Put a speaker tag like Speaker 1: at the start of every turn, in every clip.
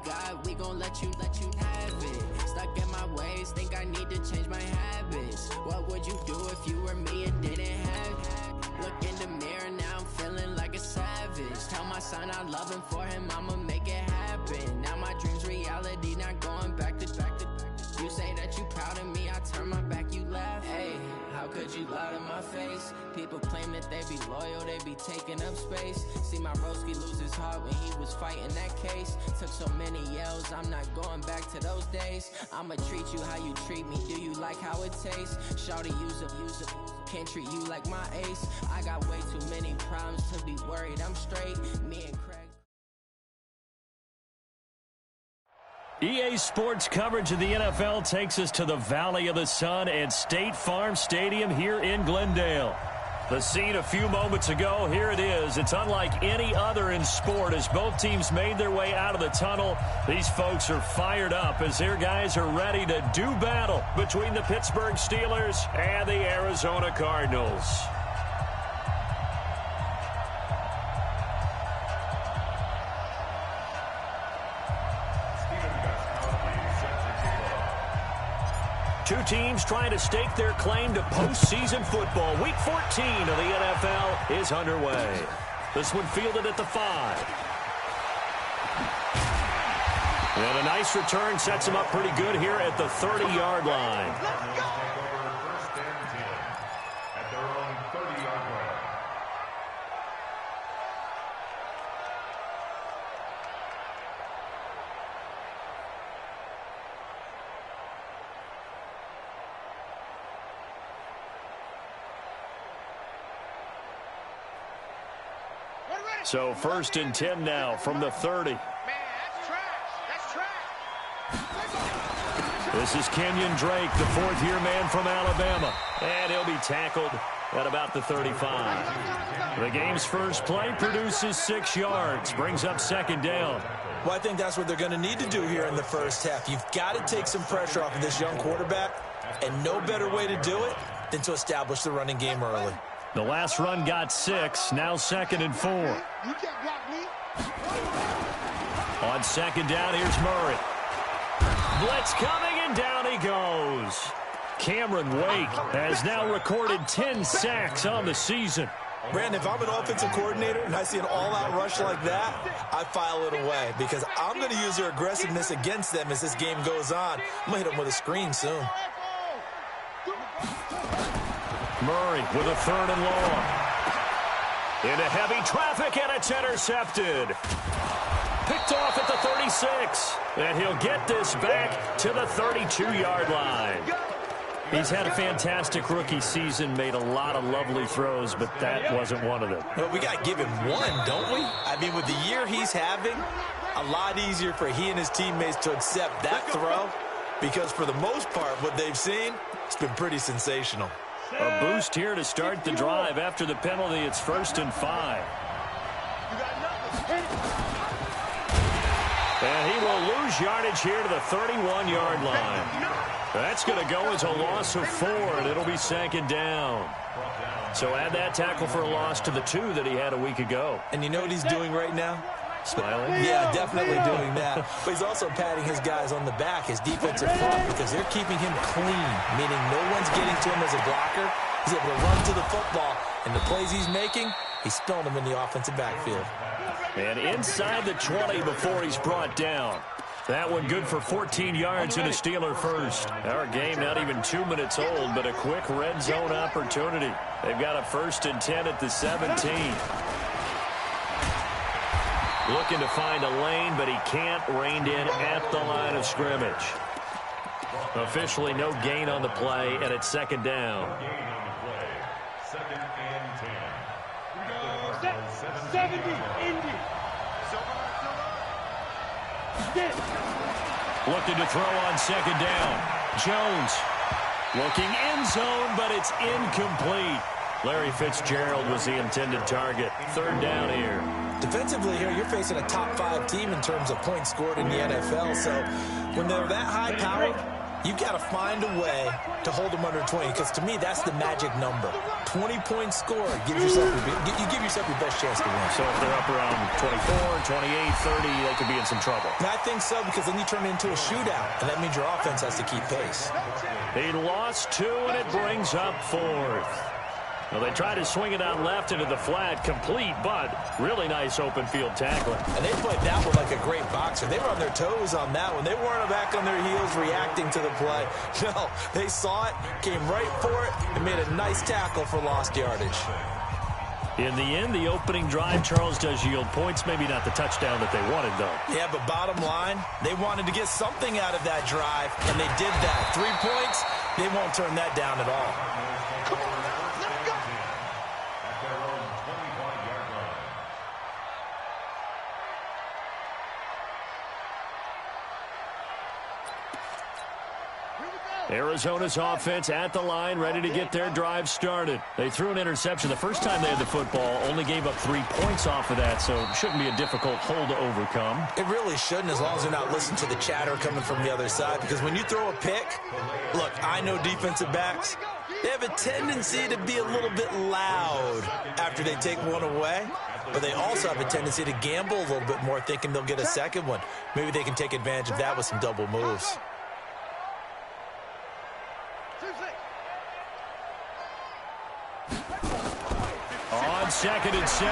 Speaker 1: God, we gon' let you have it. Stuck in my ways, think I need to change my habits. What would you do if you were me and didn't have it? Look in the mirror, now I'm feeling like a savage. Tell my son I love him, for him I'ma make it happen. Now my dream's reality, not going back to. You say that you proud of me, I turn my back, you laugh. Hey, how could you lie to my face? People claim that they be loyal, they be taking up space. See my broski lose his heart when he was fighting that case. Took so many yells, I'm not going back to those days. I'ma treat you how you treat me, do you like how it tastes? Shawty, use up, can't treat you like my ace. I got way too many problems to be worried, I'm straight. Me and Craig.
Speaker 2: EA Sports coverage of the NFL takes us to the Valley of the Sun at State Farm Stadium here in Glendale. The scene a few moments ago, here it is. It's unlike any other in sport as both teams made their way out of the tunnel. These folks are fired up as their guys are ready to do battle between the Pittsburgh Steelers and the Arizona Cardinals. Two teams trying to stake their claim to postseason football. Week 14 of the NFL is underway. This one fielded at the 5. And a nice return sets him up pretty good here at the 30-yard line.
Speaker 3: First and 10 at their own 30-yard line.
Speaker 2: So first and 10 now from the 30. This is Kenyon Drake, the fourth-year man from Alabama. And he'll be tackled at about the 35. The game's first play produces 6 yards, brings up second down.
Speaker 4: Well, I think that's what they're going to need to do here in the first half. You've got to take some pressure off of this young quarterback, and no better way to do it than to establish the running game early.
Speaker 2: The last run got 6, now second and 4. On second down, here's Murray. Blitz coming, and down he goes. Cameron Wake has now recorded 10 sacks on the season.
Speaker 4: Brandon, if I'm an offensive coordinator and I see an all-out rush like that, I file it away because I'm going to use their aggressiveness against them as this game goes on. I'm going to hit them with a screen soon.
Speaker 2: Murray with a third and long. Into heavy traffic, and it's intercepted. Picked off at the 36. And he'll get this back to the 32-yard line. He's had a fantastic rookie season, made a lot of lovely throws, but that wasn't one of them.
Speaker 4: Well, we got to give him one, don't we? I mean, with the year he's having, a lot easier for he and his teammates to accept that throw because for the most part, what they've seen, it's been pretty sensational.
Speaker 2: A boost here to start the drive. After the penalty, it's 1st and 5. And he will lose yardage here to the 31-yard line. That's going to go as a loss of 4, and it'll be second down. So add that tackle for a loss to the 2 that he had a week ago.
Speaker 4: And you know what he's doing right now?
Speaker 2: Smiling?
Speaker 4: Yeah, definitely doing that. But he's also patting his guys on the back, his defensive front, because they're keeping him clean, meaning no one's getting to him as a blocker. He's able to run to the football, and the plays he's making, he's spilling them in the offensive backfield.
Speaker 2: And inside the 20 before he's brought down. That one good for 14 yards and a Steeler first. Our game not even 2 minutes old, but a quick red zone opportunity. They've got a 1st and 10 at the 17. Looking to find a lane, but he can't. Reined in at the line of scrimmage. Officially no gain on the play, and it's second down.
Speaker 3: Second and 10.
Speaker 5: 70, Indy.
Speaker 2: Looking to throw on second down. Jones looking end zone, but it's incomplete. Larry Fitzgerald was the intended target. Third down here.
Speaker 4: Defensively here, you're facing a top 5 team in terms of points scored in the NFL. So when they're that high-powered, you've got to find a way to hold them under 20, because to me, that's the magic number. 20-point score, you give yourself your best chance to win.
Speaker 2: So if they're up around 24, 28, 30, they could be in some trouble.
Speaker 4: And I think so, because then you turn it into a shootout, and that means your offense has to keep pace.
Speaker 2: He lost 2, and it brings up 4th. Well, they tried to swing it out left into the flat, complete, but really nice open field tackling.
Speaker 4: And they played that one like a great boxer. They were on their toes on that one. They weren't back on their heels reacting to the play. No, they saw it, came right for it, and made a nice tackle for lost yardage.
Speaker 2: In the end, the opening drive, Charles, does yield points. Maybe not the touchdown that they wanted, though.
Speaker 4: Yeah, but bottom line, they wanted to get something out of that drive, and they did that. 3 points, they won't turn that down at all.
Speaker 5: Come on, let's go.
Speaker 3: At their own 25-yard line.
Speaker 2: Arizona's offense at the line, ready to get their drive started. They threw an interception the first time they had the football, only gave up 3 points off of that, so it shouldn't be a difficult hole to overcome.
Speaker 4: It really shouldn't, as long as they're not listening to the chatter coming from the other side, because when you throw a pick, look, I know defensive backs, they have a tendency to be a little bit loud after they take one away, but they also have a tendency to gamble a little bit more, thinking they'll get a second one. Maybe they can take advantage of that with some double moves.
Speaker 2: On 2nd and 7,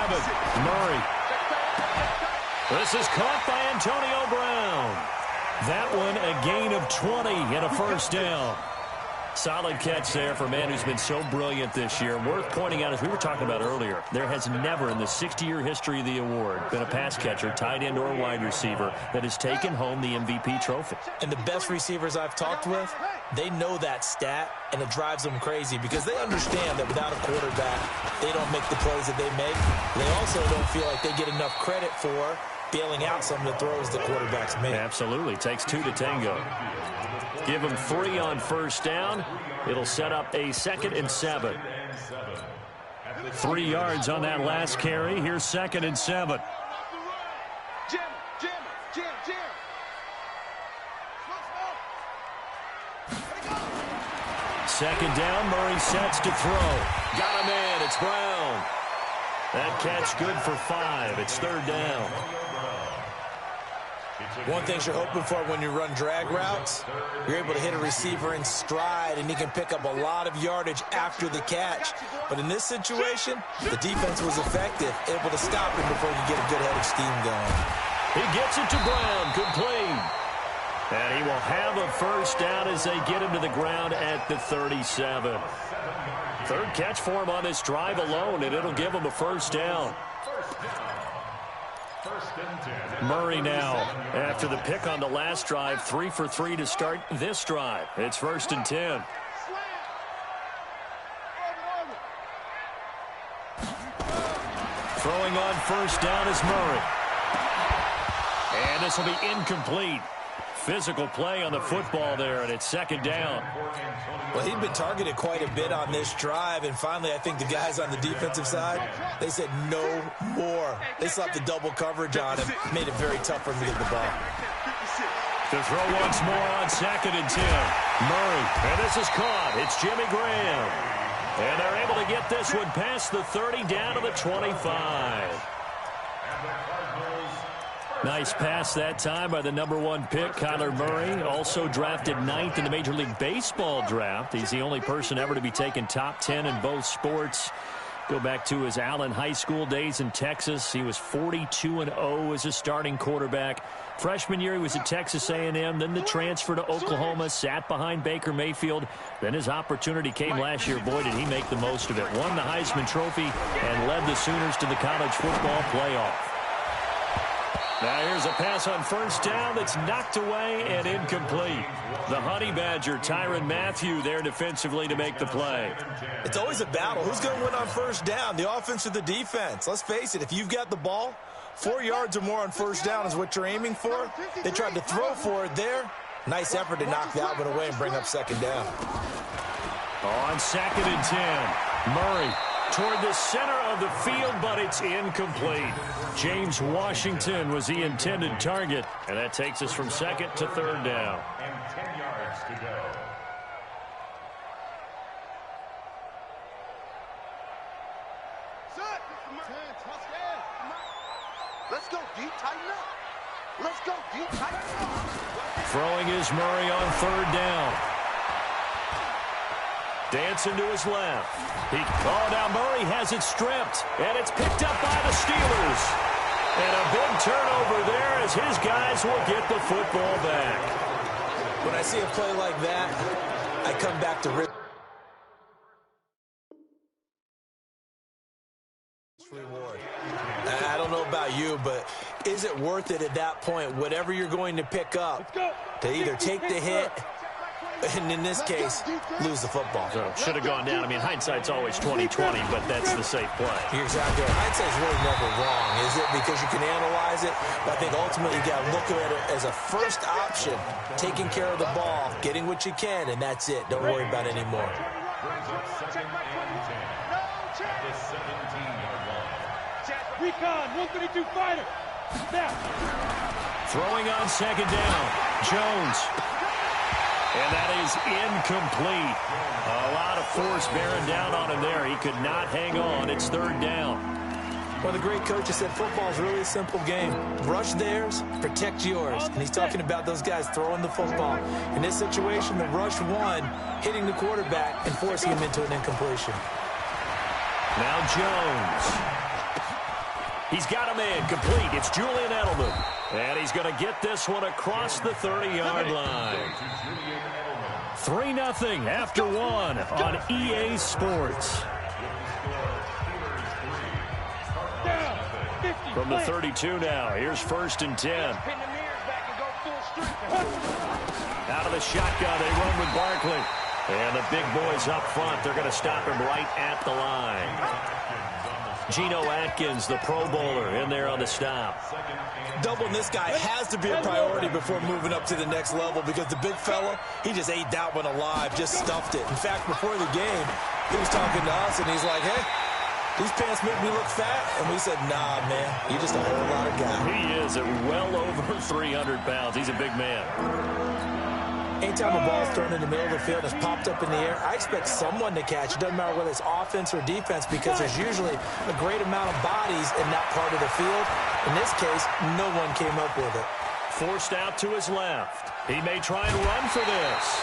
Speaker 2: Murray. This is caught by Antonio Brown. That one a gain of 20 and a first down. Solid catch there for a man who's been so brilliant this year. Worth pointing out, as we were talking about earlier, there has never in the 60-year history of the award been a pass catcher, tight end, or wide receiver that has taken home the MVP trophy.
Speaker 4: And the best receivers I've talked with, they know that stat, and it drives them crazy because they understand that without a quarterback, they don't make the plays that they make. They also don't feel like they get enough credit for bailing out some of the throws the quarterbacks make.
Speaker 2: Absolutely. Takes 2 to tango. Give them 3 on first down. It'll set up a 2nd and 7. 3 yards on that last carry. Here's 2nd and 7.
Speaker 5: Jam.
Speaker 2: Second down, Murray sets to throw. Got a man, it's Brown. That catch good for 5. It's 3rd down.
Speaker 4: One thing you're hoping for when you run drag routes, you're able to hit a receiver in stride, and he can pick up a lot of yardage after the catch. But in this situation, the defense was effective, able to stop him before he could get a good head of steam going.
Speaker 2: He gets it to Brown, complete. And he will have a first down as they get him to the ground at the 37. 3rd catch for him on this drive alone, and it'll give him a first down. Murray now, after the pick on the last drive, 3 for 3 to start this drive. It's 1st and 10. Throwing on first down is Murray. And this will be incomplete. Physical play on the football there, and it's 2nd down.
Speaker 4: Well, he'd been targeted quite a bit on this drive, and finally I think the guys on the defensive side, they said no more. They slapped the double coverage on him, made it very tough for him to get the ball.
Speaker 2: To throw once more on 2nd and 10. Murray, and this is caught. It's Jimmy Graham. And they're able to get this one past the 30 down to the 25. Nice pass that time by the #1 pick, Kyler Murray. Also drafted 9th in the Major League Baseball draft. He's the only person ever to be taken top 10 in both sports. Go back to his Allen High School days in Texas. He was 42-0 as a starting quarterback. Freshman year, he was at Texas A&M. Then the transfer to Oklahoma, sat behind Baker Mayfield. Then his opportunity came last year. Boy, did he make the most of it. Won the Heisman Trophy and led the Sooners to the college football playoff. Now here's a pass on first down that's knocked away and incomplete. The Honey Badger, Tyrann Mathieu, there defensively to make the play.
Speaker 4: It's always a battle. Who's going to win on first down, the offense or the defense? Let's face it, if you've got the ball, 4 yards or more on first down is what you're aiming for. They tried to throw for it there. Nice effort to knock that one away and bring up 2nd down.
Speaker 2: On 2nd and 10, Murray toward the center of the field, but it's incomplete. James Washington was the intended target, and that takes us from second to third down.
Speaker 3: And 10 yards to go.
Speaker 5: Let's go, D. Tighten up. Let's go, D. Tighten up.
Speaker 2: Throwing is Murray on third down. Dancing to his left. Now Murray has it stripped, and it's picked up by the Steelers. And a big turnover there as his guys will get the football back.
Speaker 4: When I see a play like that, I come back to reward. I don't know about you, but is it worth it at that point, whatever you're going to pick up, to either take the hit and, in this case, lose the football?
Speaker 2: So should have gone down. I mean, hindsight's always 20/20, but that's the safe play.
Speaker 4: You're exactly right. Hindsight's really never wrong, is it? Because you can analyze it, but I think ultimately you got to look at it as a first option, taking care of the ball, getting what you can, and that's it. Don't worry about it anymore.
Speaker 3: Brings up second and 10 at the 17-yard line.
Speaker 5: Recon, 132 fighter. Snap.
Speaker 2: Throwing on second down. Jones. And that is incomplete. A lot of force bearing down on him there. He could not hang on. It's third down.
Speaker 4: Well, the great coach has said football is really a simple game. Rush theirs, protect yours. And he's talking about those guys throwing the football. In this situation, the rush one, hitting the quarterback and forcing him into an incompletion.
Speaker 2: Now Jones. He's got a man complete. It's Julian Edelman. And he's going to get this one across the 30-yard line. 3-0 after one on EA Sports. From the 32 now, here's first and 10. Out of the shotgun, they run with Barkley. And the big boys up front, they're going to stop him right at the line. Geno Atkins, the Pro Bowler, in there on the stop.
Speaker 4: Doubling this guy has to be a priority before moving up to the next level because the big fella, he just ate that one alive, just stuffed it. In fact, before the game, he was talking to us, and he's like, hey, these pants make me look fat. And we said, nah, man, you're just a whole lot of guy.
Speaker 2: He is at well over 300 pounds. He's a big man.
Speaker 4: Anytime a ball's thrown in the middle of the field and it's popped up in the air, I expect someone to catch. It doesn't matter whether it's offense or defense because there's usually a great amount of bodies in that part of the field. In this case, no one came up with it.
Speaker 2: Forced out to his left. He may try and run for this.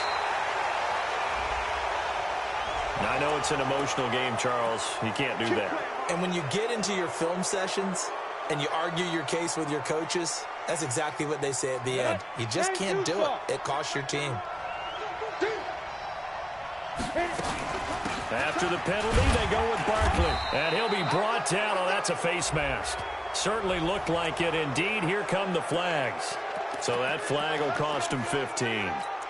Speaker 2: Now, I know it's an emotional game, Charles. You can't do that.
Speaker 4: And when you get into your film sessions and you argue your case with your coaches, that's exactly what they say at the end. You just can't do it. It costs your team.
Speaker 2: After the penalty, they go with Barkley. And he'll be brought down. Oh, that's a face mask. Certainly looked like it. Indeed, here come the flags. So that flag will cost him 15.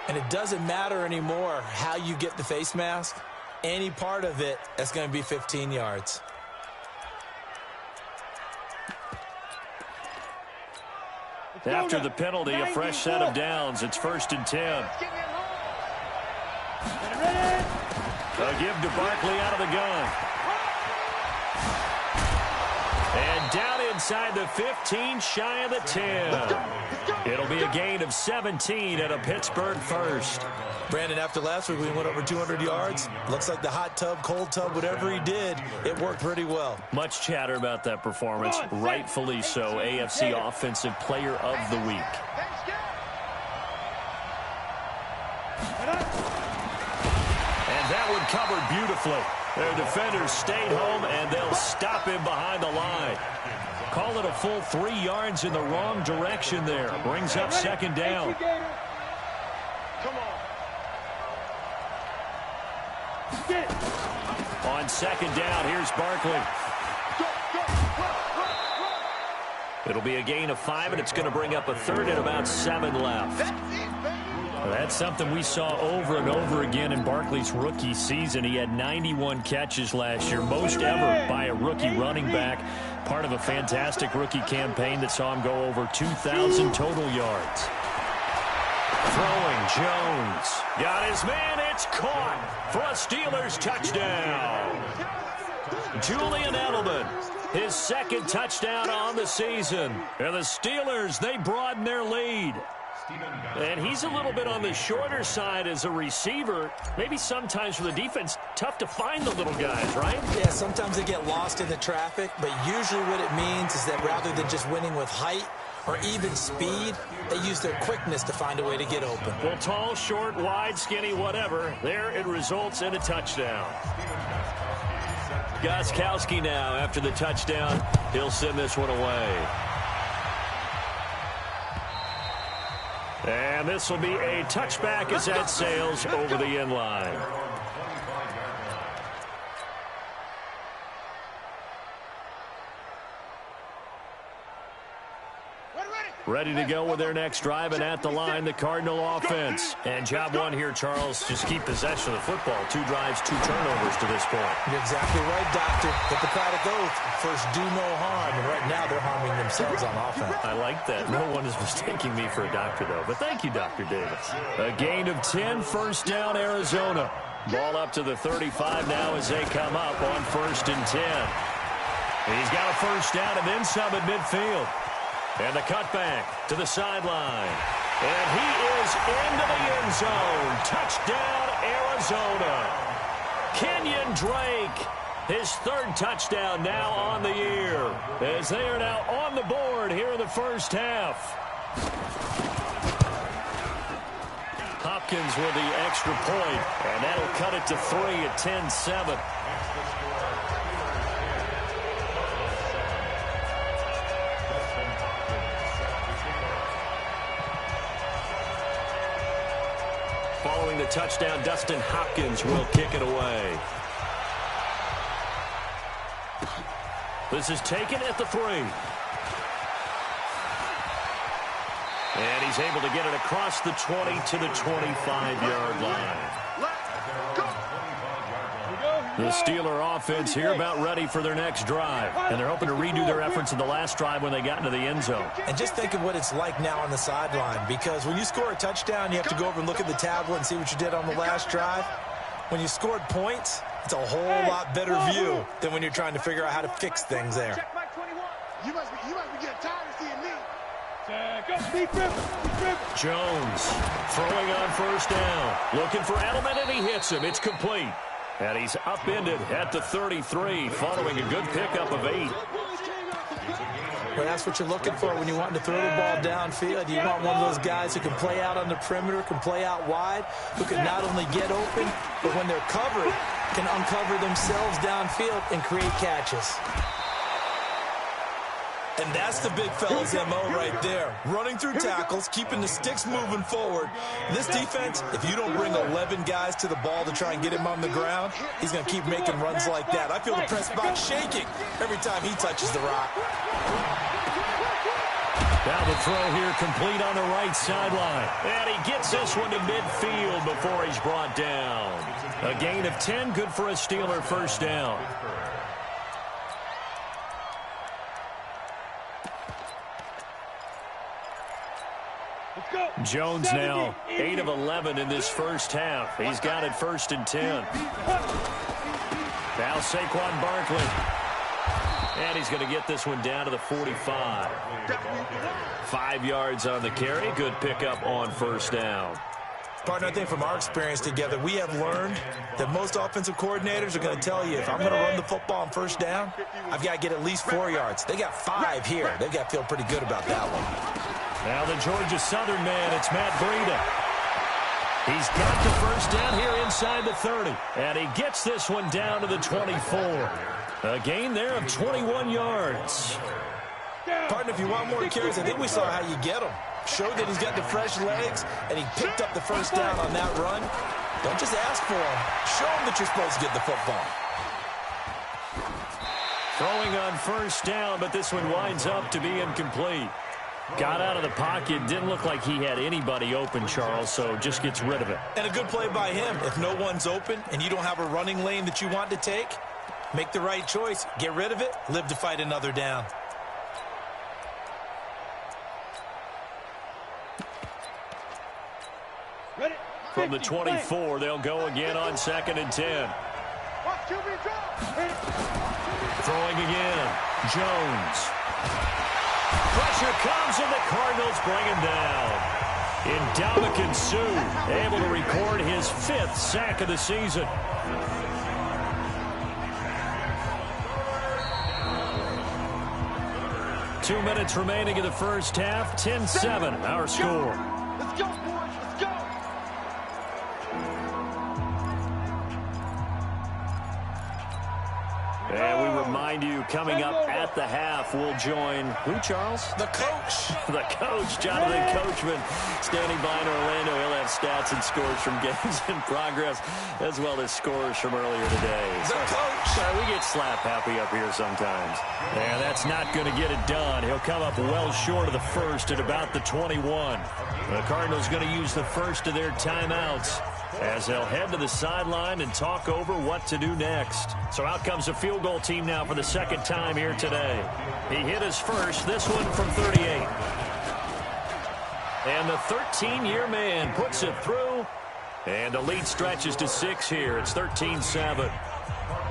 Speaker 4: And it doesn't matter anymore how you get the face mask. Any part of it, that's going to be 15 yards.
Speaker 2: After the penalty, a fresh set of downs. It's first and 10. A give to Barkley out of the gun. And down inside the 15, shy of the 10. It'll be a gain of 17 at a Pittsburgh first.
Speaker 4: Brandon, after last week, we went over 200 yards. Looks like the hot tub, cold tub, whatever he did, it worked pretty well.
Speaker 2: Much chatter about that performance. Rightfully so. AFC Offensive Player of the Week. And that one covered beautifully. Their defenders stayed home, and they'll stop him behind the line. Call it a full 3 yards in the wrong direction there. Brings up second down.
Speaker 5: Come on.
Speaker 2: On second down, here's Barkley. It'll be a gain of 5, and it's going to bring up a third and about 7 left. That's something we saw over and over again in Barkley's rookie season. He had 91 catches last year, most ever by a rookie running back. Part of a fantastic rookie campaign that saw him go over 2,000 total yards. Throwing, Jones. Got his man, it's caught for a Steelers touchdown. Julian Edelman, his second touchdown on the season. And the Steelers, they broaden their lead. And he's a little bit on the shorter side as a receiver. Maybe sometimes for the defense, tough to find the little guys, right?
Speaker 4: Yeah, sometimes they get lost in the traffic, but usually what it means is that rather than just winning with height or even speed, they use their quickness to find a way to get open.
Speaker 2: Well, tall, short, wide, skinny, whatever. There it results in a touchdown. Gostkowski now after the touchdown. He'll send this one away. And this will be a touchback as that sails over the end line. Ready to go with their next drive, and at the line, the Cardinal offense. And job one here, Charles, just keep possession of the football. 2 drives, 2 turnovers to this point.
Speaker 4: You're exactly right, Doctor. Hippocratic oath, first do no harm, and right now they're harming themselves on offense.
Speaker 2: I like that. No one is mistaking me for a doctor, though. But thank you, Dr. Davis. A gain of 10, first down, Arizona. Ball up to the 35 now as they come up on 1st and 10. He's got a first down and then some at midfield. And the cutback to the sideline. And he is into the end zone. Touchdown, Arizona. Kenyon Drake, his 3rd touchdown now on the year, as they are now on the board here in the first half. Hopkins with the extra point, and that'll cut it to 3 at 10-7. Following the touchdown, Dustin Hopkins will kick it away. This is taken at the 3. And he's able to get it across the 20 to the 25-yard line. The Steeler offense here about ready for their next drive. And they're hoping to redo their efforts in the last drive when they got into the end zone.
Speaker 4: And just think of what it's like now on the sideline, because when you score a touchdown, you have to go over and look at the tablet and see what you did on the last drive. When you scored points, it's a whole lot better view than when you're trying to figure out how to fix things there.
Speaker 5: You must be getting tired of seeing me.
Speaker 2: Jones throwing on first down. Looking for Edelman, and he hits him. It's complete. And he's upended at the 33, following a good pickup of 8.
Speaker 4: Well, that's what you're looking for when you want to throw the ball downfield. You want one of those guys who can play out on the perimeter, can play out wide, who can not only get open, but when they're covered, can uncover themselves downfield and create catches. And that's the big fella's MO right there. Running through tackles, keeping the sticks moving forward. This defense, if you don't bring 11 guys to the ball to try and get him on the ground, he's going to keep making runs like that. I feel the press box shaking every time he touches the rock.
Speaker 2: Now the throw here complete on the right sideline. And he gets this one to midfield before he's brought down. A gain of 10, good for a Steeler first down. Jones now 8 of 11 in this first half. He's got it 1st and 10. Now Saquon Barkley. And he's going to get this one down to the 45. 5 yards on the carry. Good pickup on first down.
Speaker 4: Partner, I think from our experience together, we have learned that most offensive coordinators are going to tell you, if I'm going to run the football on first down, I've got to get at least 4 yards. They got 5 here. They've got to feel pretty good about that one.
Speaker 2: Now the Georgia Southern man, it's Matt Breida. He's got the first down here inside the 30. And he gets this one down to the 24. A gain there of 21 yards.
Speaker 4: Partner, if you want more carries, I think we saw how you get them. Showed that he's got the fresh legs, and he picked up the first down on that run. Don't just ask for him. Show him that you're supposed to get the football.
Speaker 2: Throwing on first down, but this one winds up to be incomplete. Got out of the pocket. Didn't look like he had anybody open, Charles, so just gets rid of it.
Speaker 4: And a good play by him. If no one's open and you don't have a running lane that you want to take, make the right choice. Get rid of it. Live to fight another down.
Speaker 2: From the 24, they'll go again on 2nd and 10. Throwing again. Jones. Pressure comes, and the Cardinals bring him down. Ndamukong Suh able to record his 5th sack of the season. Two minutes remaining in the first half. 10-7, our score.
Speaker 5: Let's go, boys. Let's go.
Speaker 2: And we remind you, coming up at the half, we'll join who, Charles?
Speaker 4: The coach.
Speaker 2: The coach, Jonathan Coachman, standing by in Orlando. He'll have stats and scores from games in progress, as well as scores from earlier today.
Speaker 4: The coach.
Speaker 2: Sorry, we get slap happy up here sometimes. And that's not going to get it done. He'll come up well short of the first at about the 21. The Cardinals going to use the first of their timeouts as they'll head to the sideline and talk over what to do next. So out comes the field goal team now for the second time here today. He hit his first, this one from 38. And the 13-year man puts it through. And the lead stretches to 6 here. It's 13-7.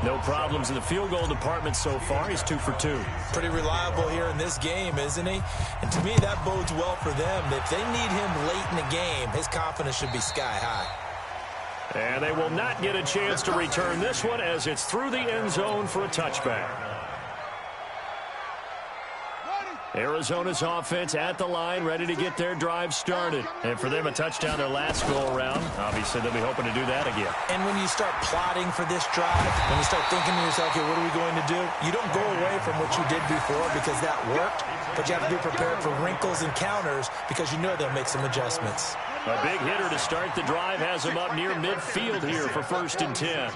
Speaker 2: No problems in the field goal department so far. He's 2 for 2.
Speaker 4: Pretty reliable here in this game, isn't he? And to me, that bodes well for them. If they need him late in the game, his confidence should be sky high.
Speaker 2: And they will not get a chance to return this one as it's through the end zone for a touchback. Arizona's offense at the line, ready to get their drive started. And for them, a touchdown their last go-around. Obviously, they'll be hoping to do that again.
Speaker 4: And when you start plotting for this drive, when you start thinking to yourself, okay, what are we going to do? You don't go away from what you did before because that worked, but you have to be prepared for wrinkles and counters because you know they'll make some adjustments.
Speaker 2: A big hitter to start the drive has him up near midfield here for 1st and 10.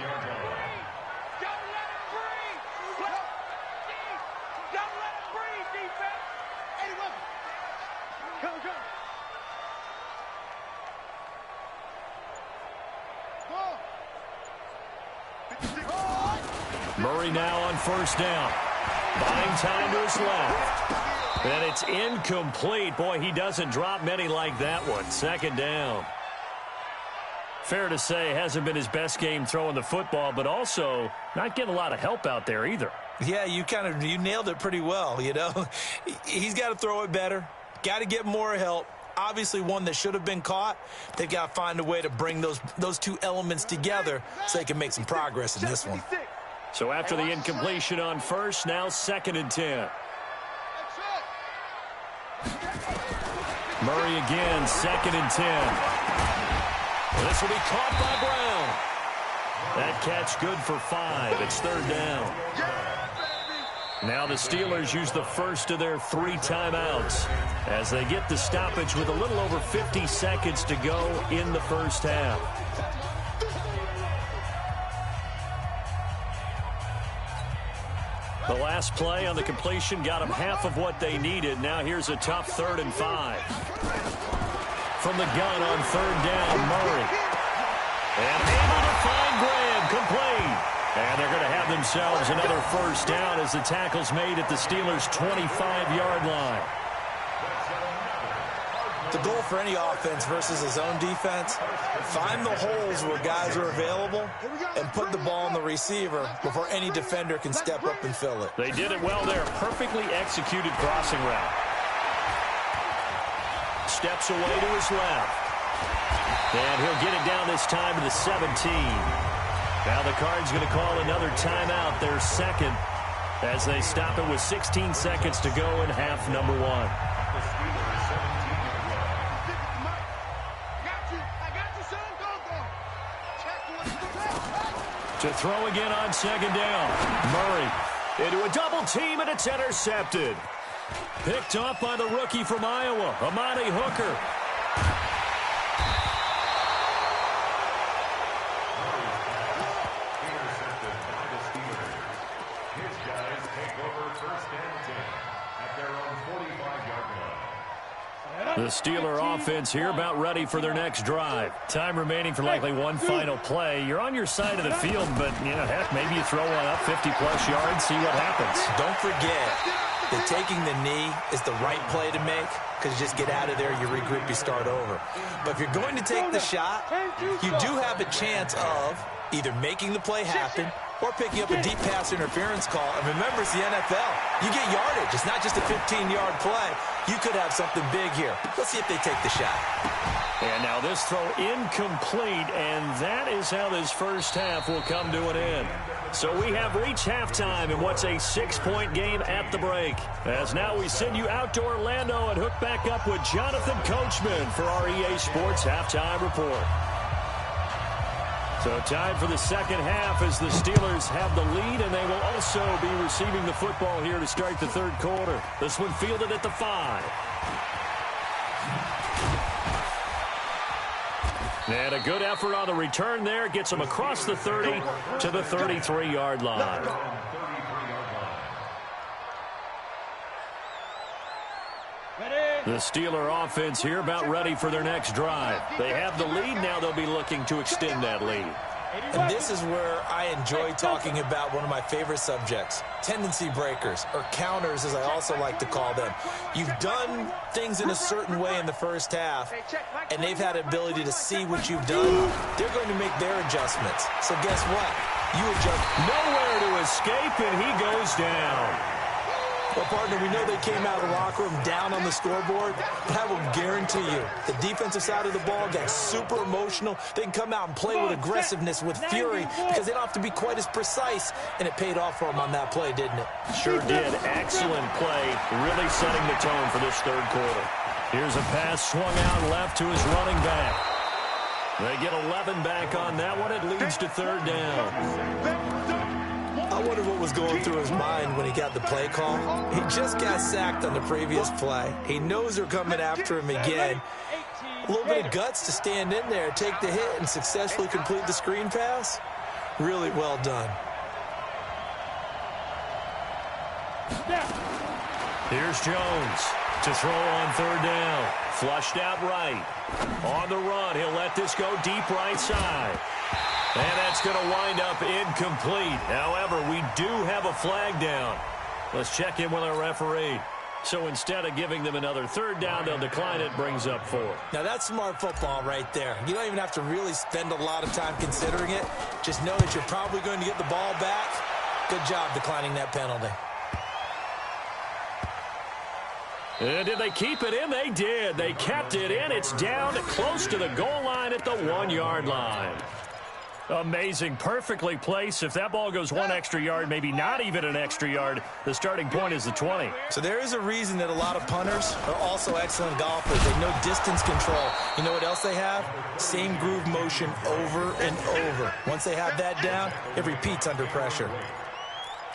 Speaker 2: Murray now on 1st down. Buying time to his left. And it's incomplete. Boy, he doesn't drop many like that one. 2nd down. Fair to say, hasn't been his best game throwing the football, but also not getting a lot of help out there either.
Speaker 4: Yeah, you nailed it pretty well, you know. He's got to throw it better. Got to get more help. Obviously one that should have been caught. They've got to find a way to bring those two elements together so they can make some progress in this one.
Speaker 2: So after the incompletion on 1st, now 2nd and 10. Murray again, 2nd and 10. This will be caught by Brown. That catch good for 5. It's 3rd down. Now the Steelers use the first of their 3 timeouts as they get the stoppage with a little over 50 seconds to go in the first half. The last play on the completion got them half of what they needed. Now here's a tough 3rd and 5. From the gun on 3rd down, Murray. And able to find Graham, complete. And they're going to have themselves another 1st down as the tackle's made at the Steelers' 25-yard line.
Speaker 4: The goal for any offense versus a zone defense, find the holes where guys are available and put the ball on the receiver before any defender can step up and fill it.
Speaker 2: They did it well there. Perfectly executed crossing route. Steps away to his left. And he'll get it down this time to the 17. Now the Cards going to call another timeout, their 2nd, as they stop it with 16 seconds to go in half number 1. To throw again on 2nd down. Murray into a double team, and it's intercepted. Picked off by the rookie from Iowa, Amani Hooker.
Speaker 3: Intercepted by the Steelers. His guys take over 1st and 10 at their own 45-yard line.
Speaker 2: The Steeler offense here about ready for their next drive. Time remaining for likely one final play. You're on your side of the field, but, you know, heck, maybe you throw one up 50-plus yards, see what happens.
Speaker 4: Don't forget that taking the knee is the right play to make because you just get out of there, you regroup, you start over. But if you're going to take the shot, you do have a chance of either making the play happen or picking up a deep pass interference call. And remember, it's the NFL. You get yardage. It's not just a 15-yard play. You could have something big here. Let's see if they take the shot.
Speaker 2: And now this throw incomplete, and that is how this first half will come to an end. So we have reached halftime in what's a 6-point game at the break. As now we send you out to Orlando and hook back up with Jonathan Coachman for our EA Sports Halftime Report. So time for the second half as the Steelers have the lead, and they will also be receiving the football here to start the third quarter. This one fielded at the 5. And a good effort on the return there. Gets him across the 30 to the 33-yard line. The Steeler offense here about ready for their next drive. They have the lead. Now they'll be looking to extend that lead.
Speaker 4: And this is where I enjoy talking about one of my favorite subjects, tendency breakers, or counters as I also like to call them. You've done things in a certain way in the first half, and they've had the ability to see what you've done. They're going to make their adjustments. So guess what? You adjust.
Speaker 2: Nowhere to escape, and he goes down.
Speaker 4: Well, partner, we know they came out of the locker room down on the scoreboard, but I will guarantee you the defensive side of the ball got super emotional. They can come out and play with aggressiveness, with fury, because they don't have to be quite as precise, and it paid off for them on that play, didn't it?
Speaker 2: Sure did. Excellent play, really setting the tone for this third quarter. Here's a pass swung out left to his running back. They get 11 back on that one. It leads to third down.
Speaker 4: I wonder what was going through his mind when he got the play call. He just got sacked on the previous play. He knows they're coming after him again. A little bit of guts to stand in there, take the hit, and successfully complete the screen pass. Really well done.
Speaker 2: Here's Jones to throw on third down. Flushed out right. On the run, he'll let this go deep right side. And that's going to wind up incomplete. However, we do have a flag down. Let's check in with our referee. So instead of giving them another third down, they'll decline it, brings up 4.
Speaker 4: Now, that's smart football right there. You don't even have to really spend a lot of time considering it. Just know that you're probably going to get the ball back. Good job declining that penalty.
Speaker 2: And did they keep it in? They did. They kept it in. It's down close to the goal line at the 1-yard line. Amazing. Perfectly placed. If that ball goes 1 extra yard, maybe not even an extra yard, the starting point is the 20.
Speaker 4: So there is a reason that a lot of punters are also excellent golfers. They know distance control. You know what else they have? Same groove motion over and over. Once they have that down, it repeats under pressure.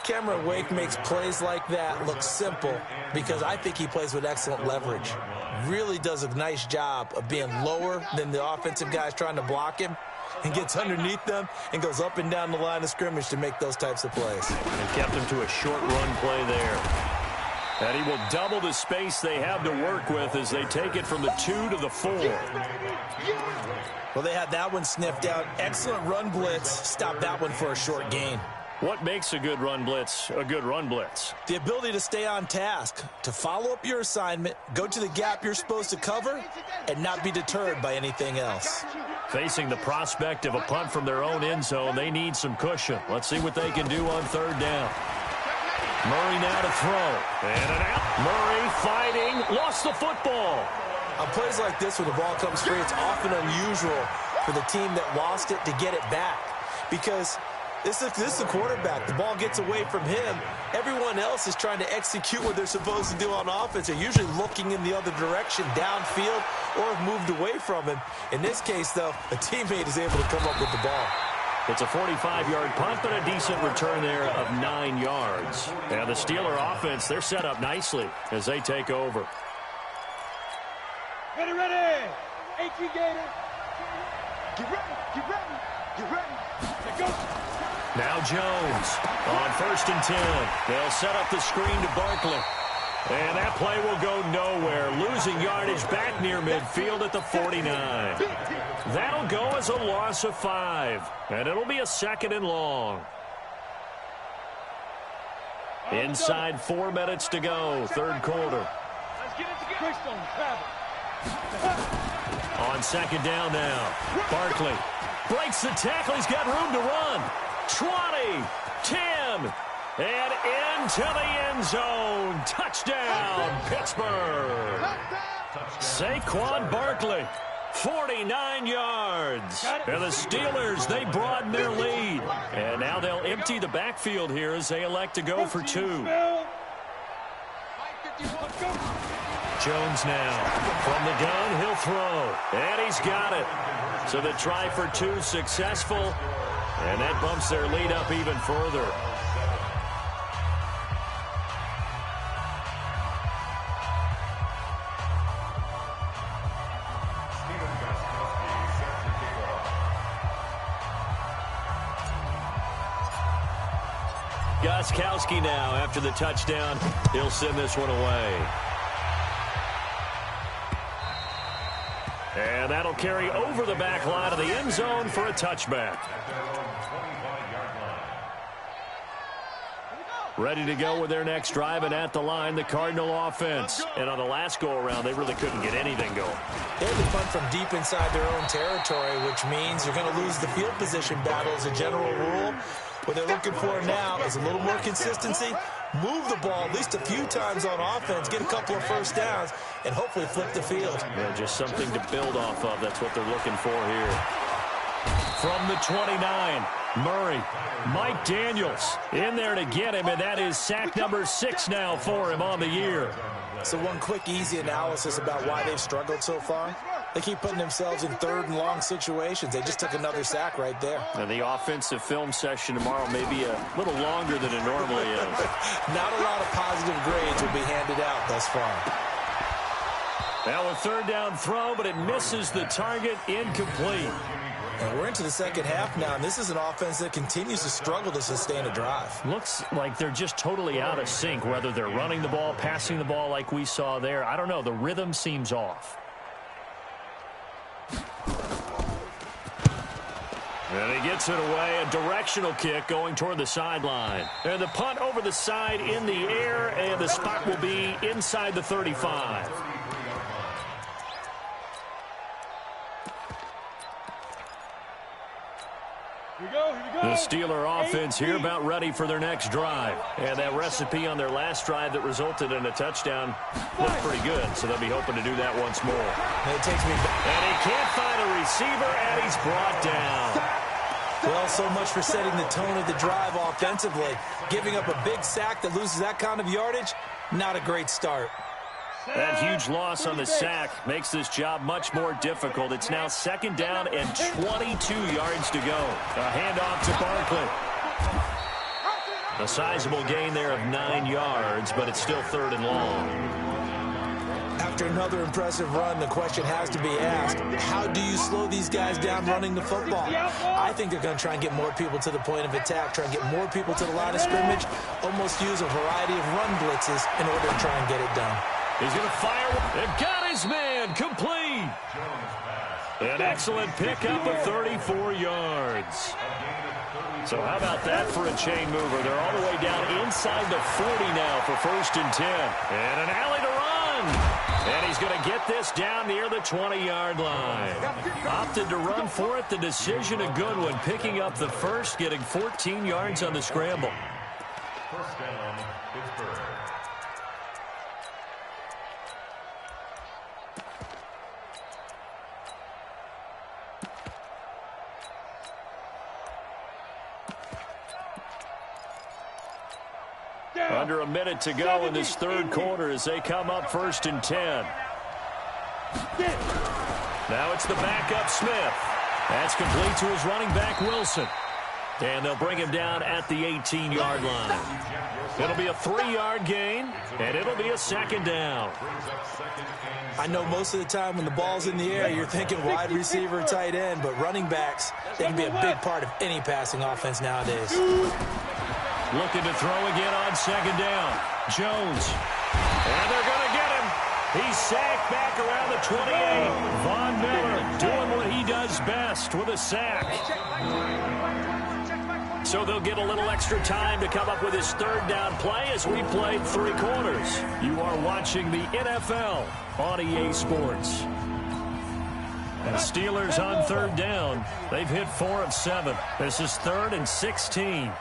Speaker 4: Cameron Wake makes plays like that look simple because I think he plays with excellent leverage. Really does a nice job of being lower than the offensive guys trying to block him, and gets underneath them and goes up and down the line of scrimmage to make those types of plays.
Speaker 2: And kept him to a short run play there. And he will double the space they have to work with as they take it from the 2 to the 4.
Speaker 4: Well, they had that one sniffed out. Excellent run blitz. Stop that one for a short gain.
Speaker 2: What makes a good run blitz a good run blitz?
Speaker 4: The ability to stay on task, to follow up your assignment, go to the gap you're supposed to cover, and not be deterred by anything else.
Speaker 2: Facing the prospect of a punt from their own end zone, they need some cushion. Let's see what they can do on third down. Murray now to throw. And an out. Murray fighting. Lost the football.
Speaker 4: On plays like this where the ball comes free, it's often unusual for the team that lost it to get it back. Because this is the quarterback. The ball gets away from him. Everyone else is trying to execute what they're supposed to do on offense. They're usually looking in the other direction, downfield, or have moved away from him. In this case, though, a teammate is able to come up with the ball.
Speaker 2: It's a 45-yard punt, but a decent return there of 9 yards. And the Steeler offense, they're set up nicely as they take over.
Speaker 5: Ready, ready. AT Gator. Get ready, get ready, get ready. Let's go.
Speaker 2: Now Jones on 1st and 10. They'll set up the screen to Barkley. And that play will go nowhere. Losing yardage back near midfield at the 49. That'll go as a loss of 5. And it'll be a 2nd and long. Inside 4 minutes to go, third quarter.
Speaker 5: Let's get it together.
Speaker 2: On 2nd down now. Barkley breaks the tackle. He's got room to run. 20, 10, and into the end zone. Touchdown, Pittsburgh. Saquon Barkley, 49 yards. And the Steelers, they broaden their lead. And now they'll empty the backfield here as they elect to go for 2. Jones now. From the gun, he'll throw. And he's got it. So the try for 2 successful. And that bumps their lead up even further. Gostkowski now after the touchdown. He'll send this one away. And that'll carry over the back line of the end zone for a touchback. Ready to go with their next drive, and at the line, the Cardinal offense. And on the last go-around, they really couldn't get anything going.
Speaker 4: They had to punt from deep inside their own territory, which means you're going to lose the field position battle as a general rule. What they're looking for now is a little more consistency, move the ball at least a few times on offense, get a couple of first downs, and hopefully flip the field.
Speaker 2: Yeah, just something to build off of. That's what they're looking for here. From the 29, Murray. Mike Daniels in there to get him, and that is sack number 6 now for him on the year.
Speaker 4: So one quick, easy analysis about why they've struggled so far. They keep putting themselves in third and long situations. They just took another sack right there.
Speaker 2: And the offensive film session tomorrow may be a little longer than it normally is.
Speaker 4: Not a lot of positive grades will be handed out thus far.
Speaker 2: Now a third down throw, but it misses the target, incomplete.
Speaker 4: And we're into the second half now, and this is an offense that continues to struggle to sustain a drive.
Speaker 2: Looks like they're just totally out of sync, whether they're running the ball, passing the ball like we saw there. I don't know. The rhythm seems off. And he gets it away, a directional kick going toward the sideline. And the punt over the side in the air, and the spot will be inside the 35. The Steeler offense here about ready for their next drive. And that recipe on their last drive that resulted in a touchdown looked pretty good, so they'll be hoping to do that once more.
Speaker 4: And it takes me back.
Speaker 2: And he can't find a receiver, and he's brought down.
Speaker 4: Well, so much for setting the tone of the drive offensively. Giving up a big sack that loses that kind of yardage, not a great start.
Speaker 2: That huge loss on the sack makes this job much more difficult. It's now second down and 22 yards to go. A handoff to Barkley. A sizable gain there of 9 yards, but it's still third and long.
Speaker 4: After another impressive run, the question has to be asked, how do you slow these guys down running the football? I think they're going to try and get more people to the point of attack, try and get more people to the line of scrimmage, almost use a variety of run blitzes in order to try and get it done.
Speaker 2: He's going to fire. They've got his man complete. An excellent pickup of 34 yards. So how about that for a chain mover? They're all the way down inside the 40 now for 1st and 10. And an alley to run. And he's going to get this down near the 20-yard line. Opted to run for it. The decision a good one. Picking up the first, getting 14 yards on the scramble.
Speaker 3: First down, Pittsburgh.
Speaker 2: Under a minute to go in this third quarter as they come up 1st and 10. Now it's the backup Smith. That's complete to his running back Wilson. And they'll bring him down at the 18-yard line. It'll be a 3-yard gain, and it'll be a second down.
Speaker 4: I know most of the time when the ball's in the air, you're thinking wide receiver, tight end, but running backs, they can be a big part of any passing offense nowadays.
Speaker 2: Looking to throw again on second down. Jones. And they're going to get him. He's sacked back around the 28. Von Miller doing what he does best with a sack. So they'll get a little extra time to come up with his third down play as we played 3 quarters. You are watching the NFL on EA Sports. And Steelers on third down. They've hit 4 of 7. This is 3rd and 16.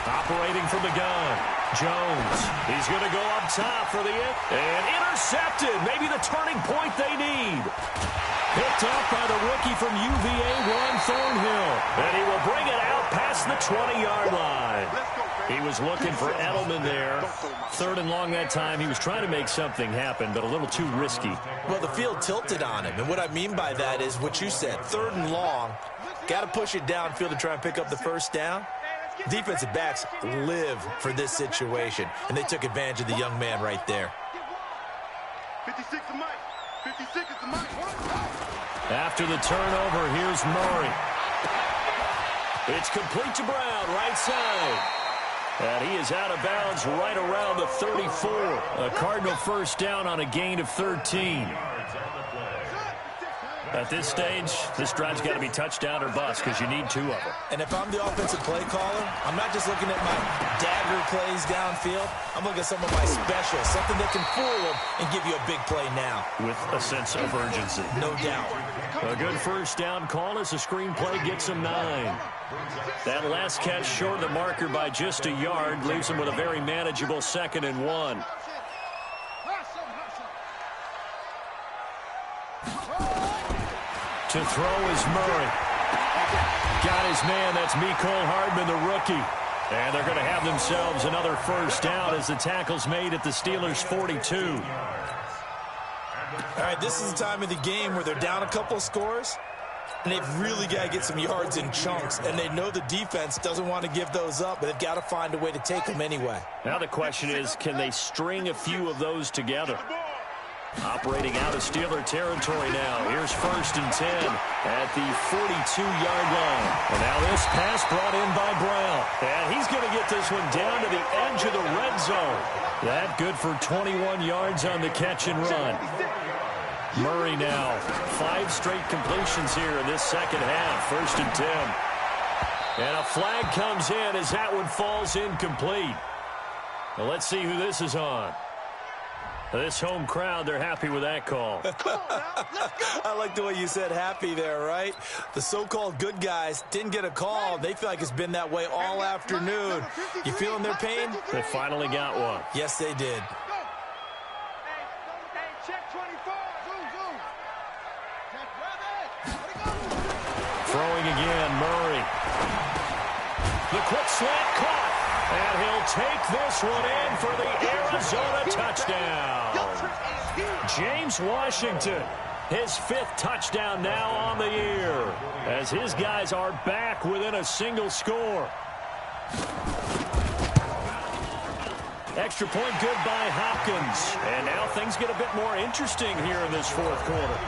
Speaker 2: Operating from the gun. Jones. He's going to go up top for the end. And intercepted. Maybe the turning point they need. Picked up by the rookie from UVA, Ron Thornhill. And he will bring it out past the 20-yard line. He was looking for Edelman there. 3rd and long that time. He was trying to make something happen, but a little too risky.
Speaker 4: Well, the field tilted on him. And what I mean by that is what you said. 3rd and long. Got to push it downfield to try and pick up the first down. Defensive backs live for this situation, and they took advantage of the young man right there.
Speaker 5: 56 is Mike. 56 is the Mike.
Speaker 2: After the turnover, here's Murray. It's complete to Brown, right side. And he is out of bounds right around the 34. A Cardinal first down on a gain of 13. At this stage, this drive's got to be touchdown or bust because you need 2 of them.
Speaker 4: And if I'm the offensive play caller, I'm not just looking at my dagger plays downfield. I'm looking at some of my specials, something that can fool them and give you a big play now.
Speaker 2: With a sense of urgency.
Speaker 4: No doubt.
Speaker 2: A good first down call as the screenplay gets him 9. That last catch short of the marker by just a yard leaves him with a very manageable 2nd and 1. To throw is Murray. Got his man. That's Mecole Hardman, the rookie. And they're going to have themselves another first down as the tackle's made at the Steelers' 42.
Speaker 4: All right, this is the time of the game where they're down a couple of scores, and they've really got to get some yards in chunks, and they know the defense doesn't want to give those up, but they've got to find a way to take them anyway.
Speaker 2: Now the question is, can they string a few of those together? Operating out of Steeler territory now. Here's 1st and 10 at the 42-yard line. And now this pass brought in by Brown. And he's going to get this one down to the edge of the red zone. That good for 21 yards on the catch and run. Murray now. 5 straight completions here in this second half. 1st and 10. And a flag comes in as that one falls incomplete. Well, let's see who this is on. This home crowd, they're happy with that call.
Speaker 4: I like the way you said happy there, right? The so-called good guys didn't get a call. They feel like it's been that way all afternoon. You feeling their pain?
Speaker 2: They finally got one.
Speaker 4: Yes, they did.
Speaker 2: Throwing again, Murray. The quick slant caught. And he'll take this one in for the Arizona touchdown. James Washington, his 5th touchdown now on the year, as his guys are back within a single score. Extra point good by Hopkins. And now things get a bit more interesting here in this 4th quarter.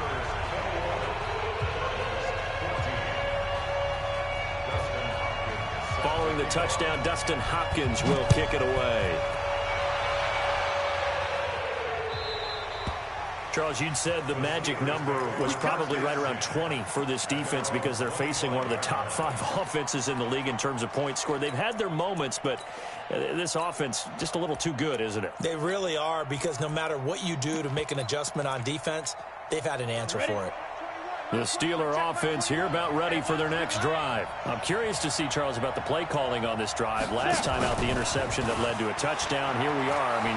Speaker 2: Following the touchdown, Dustin Hopkins will kick it away. Charles, you'd said the magic number was probably right around 20 for this defense because they're facing one of the top 5 offenses in the league in terms of points scored. They've had their moments, but this offense just a little too good, isn't it?
Speaker 4: They really are, because no matter what you do to make an adjustment on defense, they've had an answer for it.
Speaker 2: The Steeler offense here about ready for their next drive. I'm curious to see, Charles, about the play calling on this drive. Last time out, the interception that led to a touchdown. Here we are. I mean,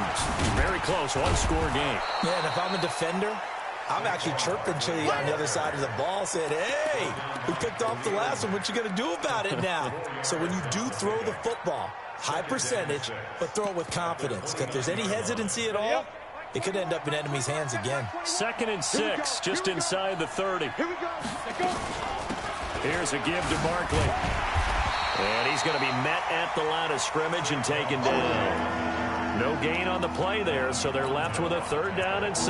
Speaker 2: very close, 1-score game.
Speaker 4: Yeah, and if I'm a defender, I'm actually chirping to you on the other side of the ball, saying, hey, we picked off the last one. What you going to do about it now? So when you do throw the football, high percentage, but throw it with confidence. Because if there's any hesitancy at all, it could end up in enemy's hands again.
Speaker 2: 2nd and 6, just inside the 30. Here's a give to Barkley. And he's going to be met at the line of scrimmage and taken down. No gain on the play there, so they're left with a 3rd down and 6.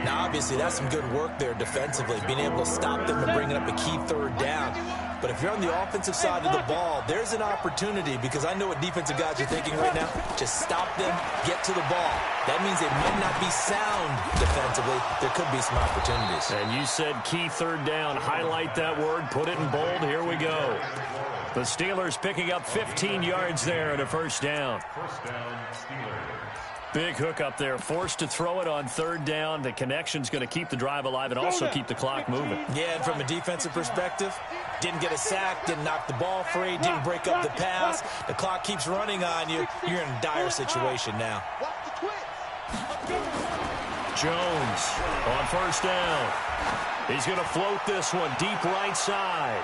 Speaker 4: Now, obviously, that's some good work there defensively, being able to stop them from bringing up a key 3rd down. But if you're on the offensive side of the ball, there's an opportunity, because I know what defensive guys are thinking right now. Just stop them, get to the ball. That means they might not be sound defensively. There could be some opportunities.
Speaker 2: And you said key 3rd down. Highlight that word. Put it in bold. Here we go. The Steelers picking up 15 yards there and a 1st down.
Speaker 3: First down, Steelers.
Speaker 2: Big hook up there, forced to throw it on third down. The connection's going to keep the drive alive and also keep the clock moving.
Speaker 4: Yeah, and from a defensive perspective, didn't get a sack, didn't knock the ball free, didn't break up the pass. The clock keeps running on you. You're in a dire situation now.
Speaker 2: Jones on first down. He's going to float this one deep right side.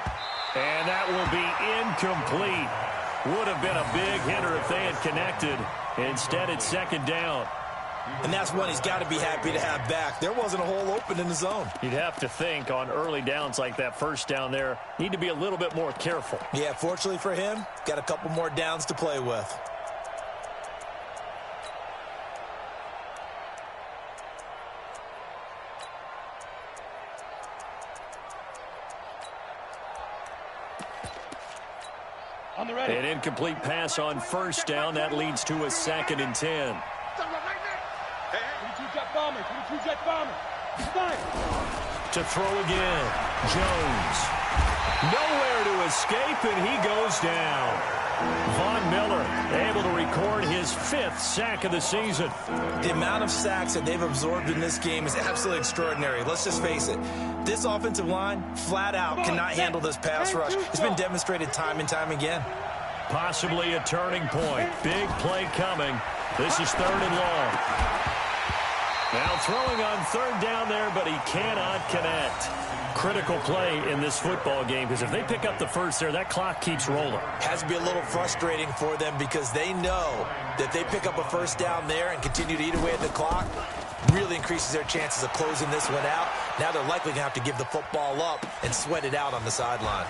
Speaker 2: And that will be incomplete. Would have been a big hitter if they had connected. Instead, it's second down.
Speaker 4: And that's one he's got to be happy to have back. There wasn't a hole open in the zone.
Speaker 2: You'd have to think on early downs like that first down there, need to be a little bit more careful.
Speaker 4: Yeah, fortunately for him, got a couple more downs to play with.
Speaker 2: An incomplete pass on first down. That leads to a 2nd and 10. To throw again. Jones. Nowhere to escape, and he goes down. Von Miller able to record his 5th sack of the season.
Speaker 4: The amount of sacks that they've absorbed in this game is absolutely extraordinary. Let's just face it. This offensive line, flat out, cannot handle this pass rush. It's been demonstrated time and time again.
Speaker 2: Possibly a turning point. Big play coming. This is 3rd and long. Now throwing on 3rd down there, but he cannot connect. Critical play in this football game, because if they pick up the first there, that clock keeps rolling.
Speaker 4: Has to be a little frustrating for them because they know that they pick up a first down there and continue to eat away at the clock, really increases their chances of closing this one out. Now they're likely going to have to give the football up and sweat it out on the sideline.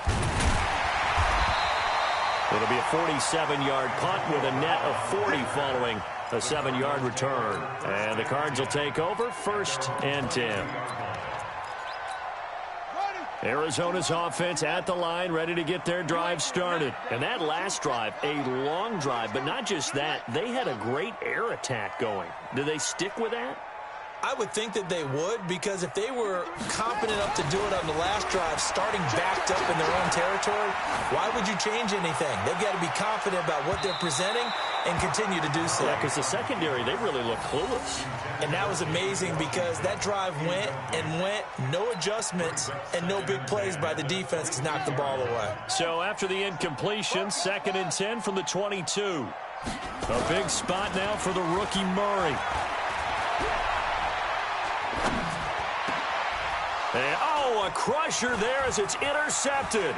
Speaker 2: It'll be a 47-yard punt with a net of 40 following a 7-yard return. And the Cards will take over 1st and 10. Arizona's offense at the line, ready to get their drive started. And that last drive, a long drive, but not just that. They had a great air attack going. Do they stick with that?
Speaker 4: I would think that they would, because if they were confident enough to do it on the last drive, starting backed up in their own territory, why would you change anything? They've got to be confident about what they're presenting and continue to do so.
Speaker 2: Yeah, because the secondary, they really look clueless.
Speaker 4: And that was amazing because that drive went and went, no adjustments, and no big plays by the defense to knock the ball away.
Speaker 2: So after the incompletion, 2nd and 10 from the 22. A big spot now for the rookie Murray. And, a crusher there as it's intercepted.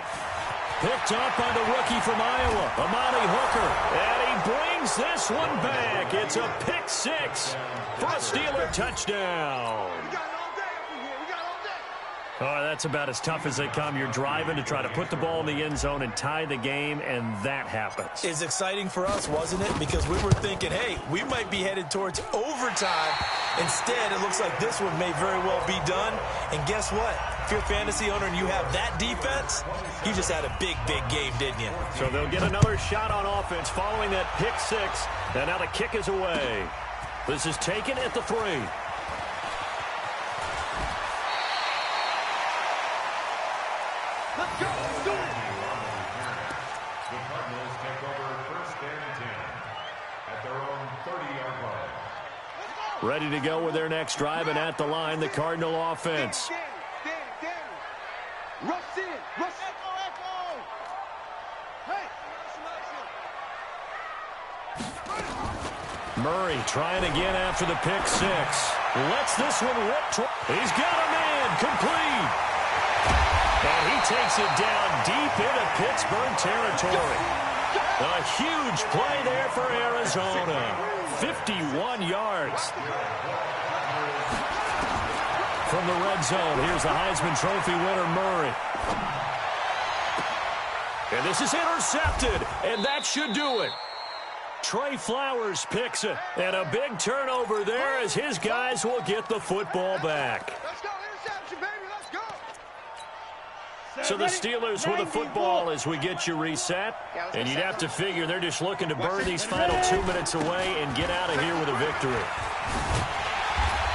Speaker 2: Picked up by the rookie from Iowa, Amani Hooker. And he brings this one back. It's a pick 6 for a Steeler touchdown. Oh, that's about as tough as they come. You're driving to try to put the ball in the end zone and tie the game, and that happens.
Speaker 4: It's exciting for us, wasn't it? Because we were thinking, hey, we might be headed towards overtime. Instead, it looks like this one may very well be done. And guess what? If you're a fantasy owner and you have that defense, you just had a big, big game, didn't you?
Speaker 2: So they'll get another shot on offense following that pick 6. And now the kick is away. This is taken at the 3.
Speaker 5: Let's go. Let's do it.
Speaker 3: The Cardinals take over 1st and 10 at their own 30-yard line.
Speaker 2: Ready to go with their next drive, and at the line, the Cardinal offense.
Speaker 5: Rush in. Rush. Echo. Hey.
Speaker 2: Murray trying again after the pick 6. Lets this one rip. He's got a man. Complete. And he takes it down deep into Pittsburgh territory. A huge play there for Arizona. 51 yards. From the red zone, here's the Heisman Trophy winner, Murray. And this is intercepted, and that should do it. Trey Flowers picks it, and a big turnover there as his guys will get the football back.
Speaker 5: Let's go. Interception, baby. Let's go.
Speaker 2: So the Steelers with the football as we get you reset. And you'd have to figure they're just looking to burn these final 2 minutes away and get out of here with a victory.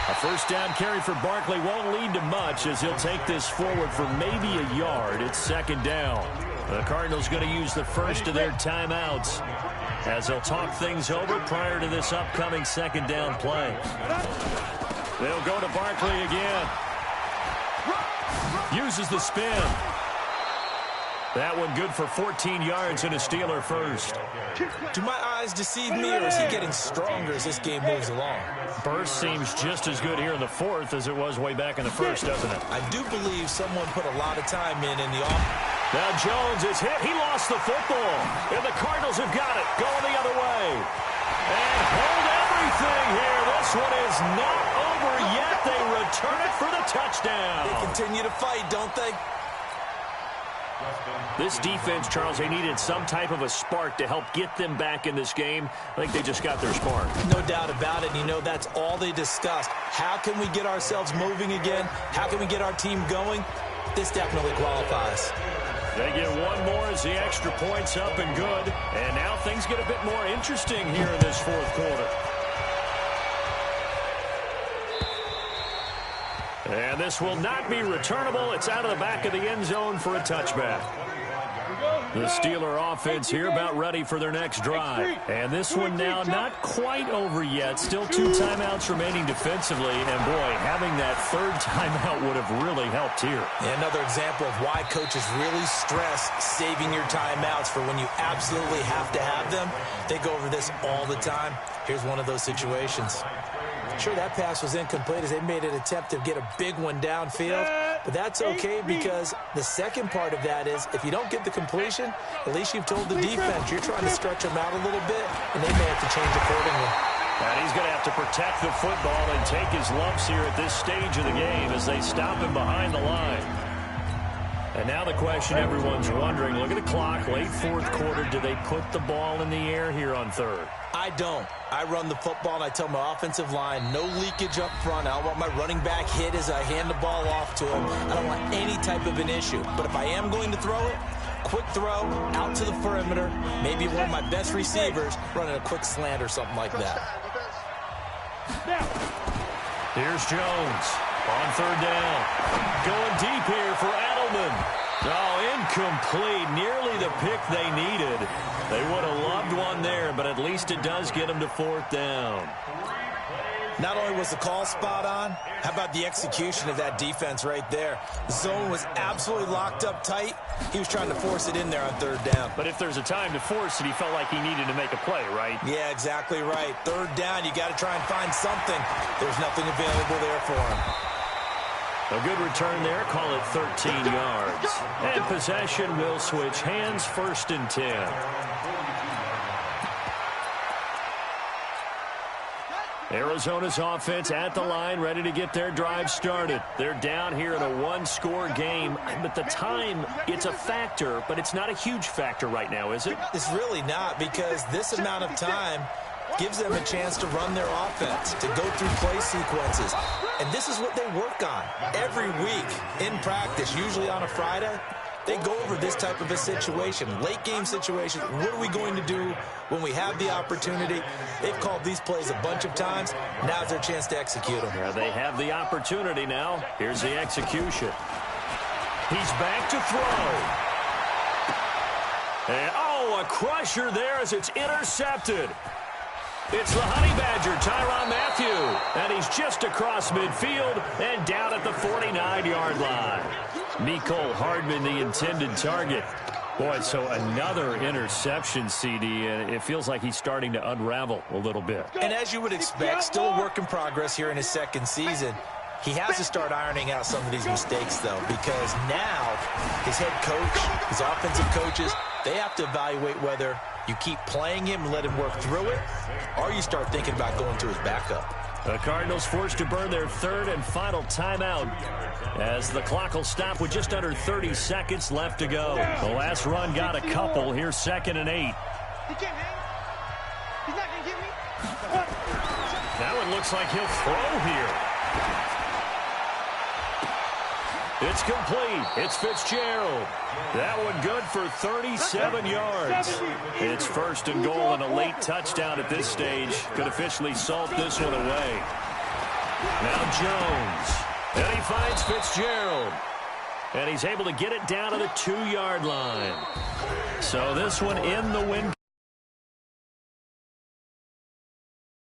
Speaker 2: A first down carry for Barkley won't lead to much as he'll take this forward for maybe a yard. It's 2nd down. The Cardinals going to use the first of their timeouts. as they'll talk things over prior to this upcoming second down play. They'll go to Barkley again. Uses the spin. That one good for 14 yards and a Steeler first.
Speaker 4: Do my eyes deceive me, or is he getting stronger as this game moves along?
Speaker 2: Burst seems just as good here in the fourth as it was way back in the first, doesn't it?
Speaker 4: I do believe someone put a lot of time in the offense.
Speaker 2: Now Jones is hit. He lost the football. And the Cardinals have got it. Going the other way. And hold everything here. This one is not over yet. They return it for the touchdown.
Speaker 4: They continue to fight, don't they?
Speaker 2: This defense, Charles, they needed some type of a spark to help get them back in this game. I think they just got their spark.
Speaker 4: No doubt about it. You know, that's all they discussed. How can we get ourselves moving again? How can we get our team going? This definitely qualifies.
Speaker 2: They get one more as the extra point's up and good. And now things get a bit more interesting here in this fourth quarter. And this will not be returnable. It's out of the back of the end zone for a touchback. The Steeler offense here about ready for their next drive. And this one now not quite over yet. Still 2 timeouts remaining defensively. And, boy, having that third timeout would have really helped here.
Speaker 4: Yeah, another example of why coaches really stress saving your timeouts for when you absolutely have to have them. They go over this all the time. Here's one of those situations. Sure, that pass was incomplete as they made an attempt to get a big one downfield. But that's okay because the second part of that is if you don't get the completion, at least you've told the defense you're trying to stretch them out a little bit, and they may have to change accordingly.
Speaker 2: And he's going to have to protect the football and take his lumps here at this stage of the game as they stop him behind the line. And now the question everyone's wondering, look at the clock, late fourth quarter, do they put the ball in the air here on third?
Speaker 4: I don't. I run the football, and I tell my offensive line, no leakage up front. I don't want my running back hit as I hand the ball off to him. I don't want any type of an issue. But if I am going to throw it, quick throw, out to the perimeter, maybe one of my best receivers running a quick slant or something like that.
Speaker 2: Here's Jones on third down. Going deep here for Edelman. Oh, incomplete. Nearly the pick they needed. They would have loved one there, but at least it does get them to fourth down.
Speaker 4: Not only was the call spot on, how about the execution of that defense right there? The zone was absolutely locked up tight. He was trying to force it in there on third down.
Speaker 2: But if there's a time to force it, he felt like he needed to make a play, right?
Speaker 4: Yeah, exactly right. Third down, you got to try and find something. There's nothing available there for him.
Speaker 2: A good return there, call it 13 yards. And possession will switch hands, 1st and 10. Arizona's offense at the line, ready to get their drive started. They're down here in a 1-score game, but the time, it's a factor, but it's not a huge factor right now, is it?
Speaker 4: It's really not, because this amount of time gives them a chance to run their offense, to go through play sequences. And this is what they work on every week in practice, usually on a Friday. They go over this type of a situation, late game situation. What are we going to do when we have the opportunity? They've called these plays a bunch of times. Now's their chance to execute them.
Speaker 2: Yeah, they have the opportunity now. Here's the execution. He's back to throw. And, oh, a crusher there as it's intercepted. It's the Honey Badger, Tyrann Mathieu, and he's just across midfield and down at the 49-yard line. Mecole Hardman, the intended target. Boy, so another interception, CD, and it feels like he's starting to unravel a little bit.
Speaker 4: And as you would expect, still a work in progress here in his second season. He has to start ironing out some of these mistakes, though, because now his head coach, his offensive coaches, they have to evaluate whether you keep playing him and let him work through it, or you start thinking about going to his backup.
Speaker 2: The Cardinals forced to burn their third and final timeout as the clock will stop with just under 30 seconds left to go. The last run got a couple. Here's 2nd and 8.
Speaker 5: He can't hang. He's not going to get me.
Speaker 2: Now it looks like he'll throw here. It's complete. It's Fitzgerald. That one good for 37 yards. It's 1st and goal and a late touchdown at this stage. Could officially salt this one away. Now Jones. And he finds Fitzgerald. And he's able to get it down to the 2-yard line. So this one in the win.